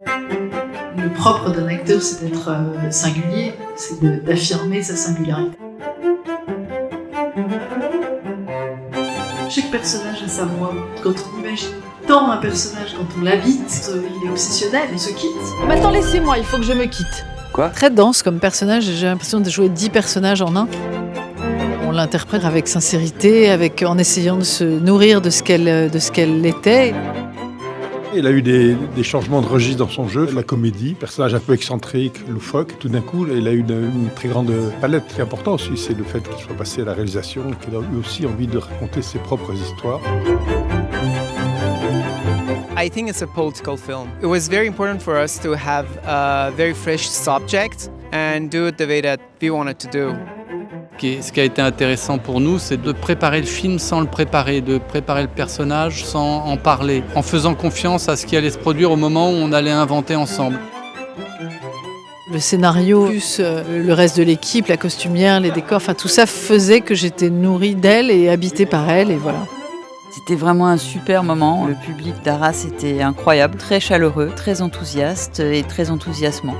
Le propre d'un acteur, c'est d'être singulier, c'est d'affirmer sa singularité. Chaque personnage a sa voix. Quand on imagine tant un personnage, quand on l'habite, il est obsessionnel, on se quitte. Maintenant laissez-moi, il faut que je me quitte. Quoi ? Très dense comme personnage, j'ai l'impression de jouer 10 personnages en un. On l'interprète avec sincérité, en essayant de se nourrir de ce qu'elle était. Il a eu des changements de registre dans son jeu, la comédie, personnage un peu excentrique, loufoque. Tout d'un coup, il a eu une très grande palette. Ce qui est important aussi, c'est le fait qu'il soit passé à la réalisation, qu'il a eu aussi envie de raconter ses propres histoires. I think it's a political film. It was very important for us to have a very fresh subject and do it the way that we wanted to do. Ce qui a été intéressant pour nous, c'est de préparer le film sans le préparer, de préparer le personnage sans en parler, en faisant confiance à ce qui allait se produire au moment où on allait inventer ensemble. Le scénario, plus le reste de l'équipe, la costumière, les décors, tout ça faisait que j'étais nourrie d'elle et habitée par elle, et voilà. C'était vraiment un super moment. Le public d'Arras était incroyable, très chaleureux, très enthousiaste et très enthousiasmant.